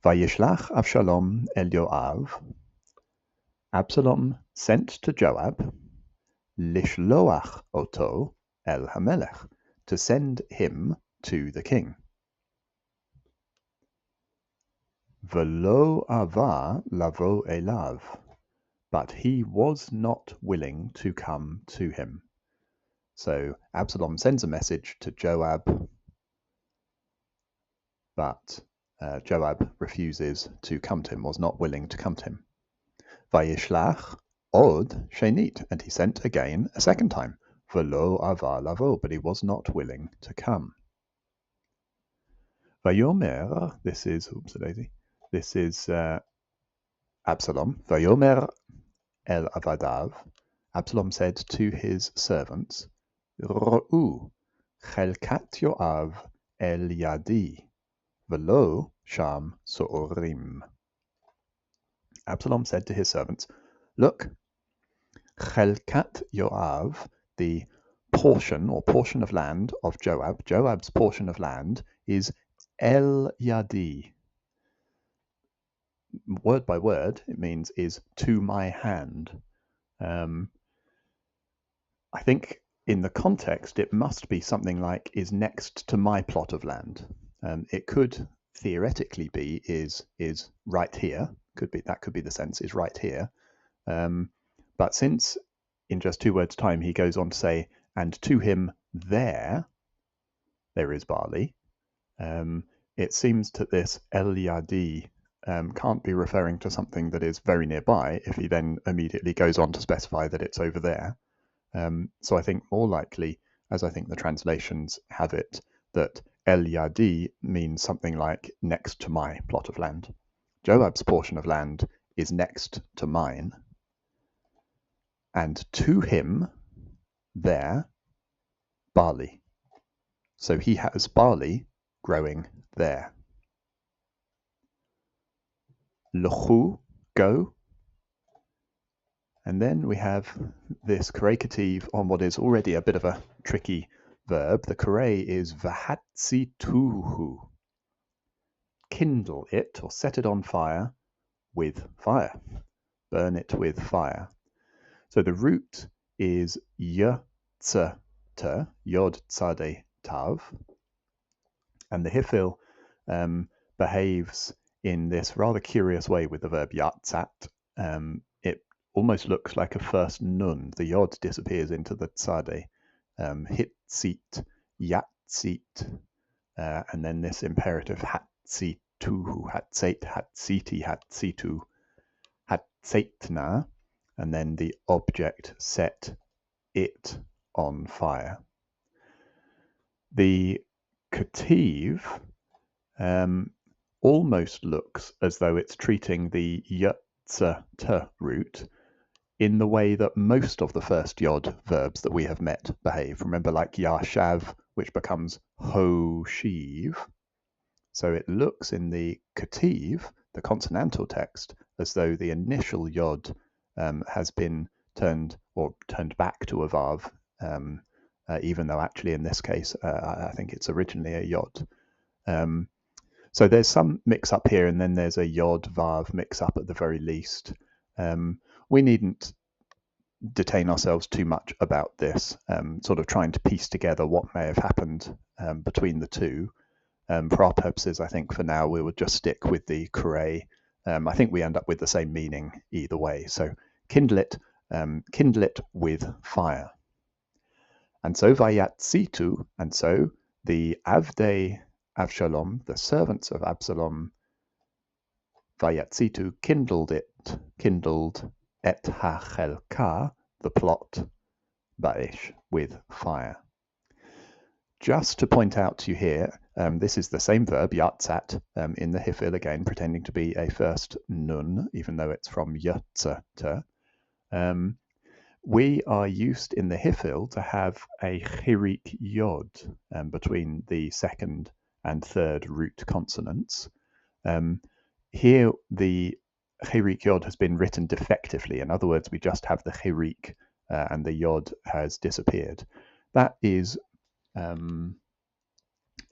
Vayishlach Absalom el Joab. Absalom sent to Joab, Lishloach oto el Hamelech, to send him to the king. Velo ava lavo elav, but he was not willing to come to him. So Absalom sends a message to Joab, but Joab refuses to come to him, was not willing to come to him. Vayishlach od shenit, and he sent again a second time. Velo ava lavo, but he was not willing to come. Vayomer, this is Absalom. Vayomer el avadav, Absalom said to his servants, Ro'u chelkat Yoav el yadi, velo sham so'orim. Absalom said to his servants, look, chelkat Yoav, the portion of land of Joab, Joab's portion of land is el yadi. Word by word, it means is to my hand. I think in the context, it must be something like is next to my plot of land. It could theoretically be is right here. Could be the sense, is right here. But since in just 2 words' time he goes on to say, and to him there is barley, it seems that this El Yadi can't be referring to something that is very nearby if he then immediately goes on to specify that it's over there. So I think more likely, as I think the translations have it, that El Yadi means something like next to my plot of land. Joab's portion of land is next to mine, and to him there barley. So he has barley growing there. L'chu, go. And then we have this correcative on what is already a bit of a tricky verb. The corre is vahatzituhu. Kindle it or set it on fire with fire. Burn it with fire. So the root is ytzte, yod tzade tav. And the hifil behaves in this rather curious way with the verb yatzat. It almost looks like a first nun. The yod disappears into the tzade. Hitzit, yatzit, and then this imperative hatzituhu, hatzet, hatziti, hatzitu, hatzetna, and then the object set it on fire. The kativ almost looks as though it's treating the ytzte root in the way that most of the first yod verbs that we have met behave. Remember, like yashav, which becomes hoshiv. So it looks in the kativ, the consonantal text, as though the initial yod has been turned back to a vav, even though actually in this case I think it's originally a yod. So there's some mix-up here, and then there's a yod-vav mix-up at the very least. We needn't detain ourselves too much about this, sort of trying to piece together what may have happened between the two. For our purposes, I think for now we would just stick with the kore. I think we end up with the same meaning either way. So kindle it with fire. And so vayatzitu, and so the avdei Avshalom, the servants of Absalom, vayatzitu, kindled et hachelka, the plot, ba'ish, with fire. Just to point out to you here, this is the same verb, yatzat, in the hifil again, pretending to be a first nun, even though it's from yatzata. We are used in the hifil to have a chirik yod between the second and third root consonants. Here, the chirik yod has been written defectively. In other words, we just have the chirik and the yod has disappeared. That is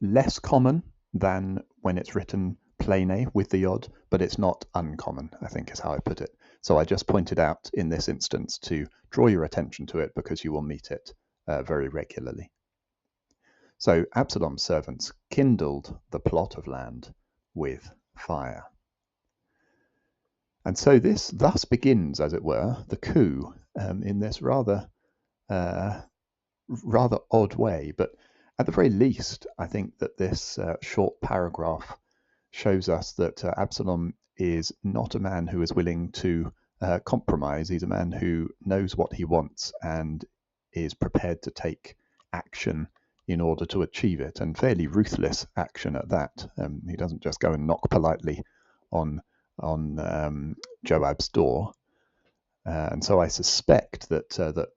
less common than when it's written plane with the yod, but it's not uncommon, I think is how I put it. So I just pointed out in this instance to draw your attention to it because you will meet it very regularly. So Absalom's servants kindled the plot of land with fire. And so this thus begins, as it were, the coup in this rather odd way. But at the very least, I think that this short paragraph shows us that Absalom is not a man who is willing to compromise. He's a man who knows what he wants and is prepared to take action in order to achieve it, and fairly ruthless action at that. He doesn't just go and knock politely on Joab's door. And so I suspect that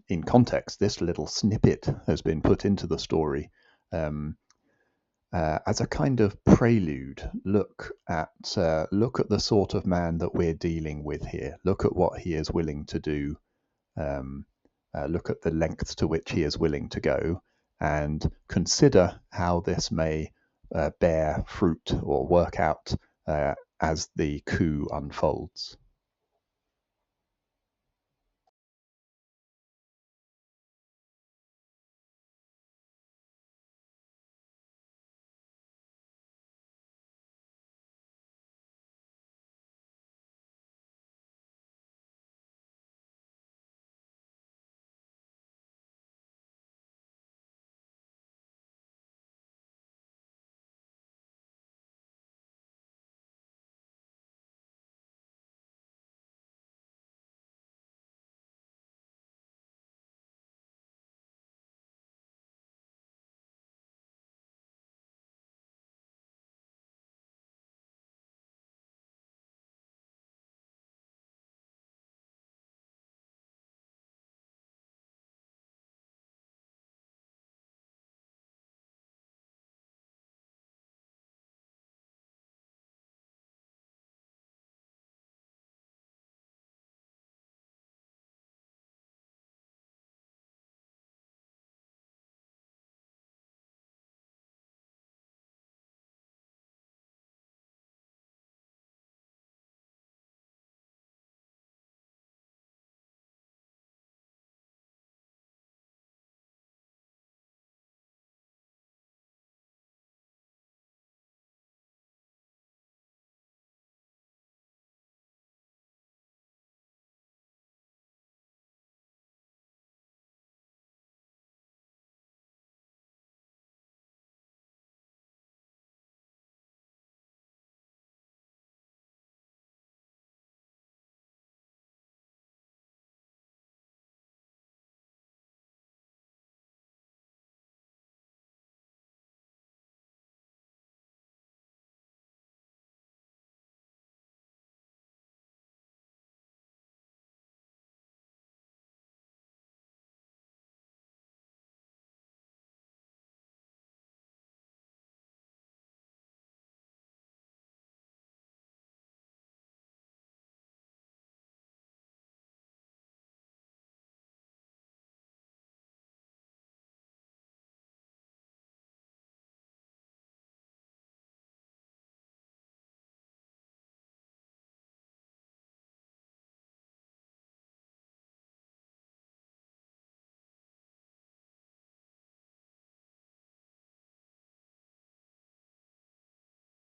in context, this little snippet has been put into the story as a kind of prelude. Look at the sort of man that we're dealing with here. Look at what he is willing to do. Look at the lengths to which he is willing to go, and consider how this may bear fruit or work out as the coup unfolds.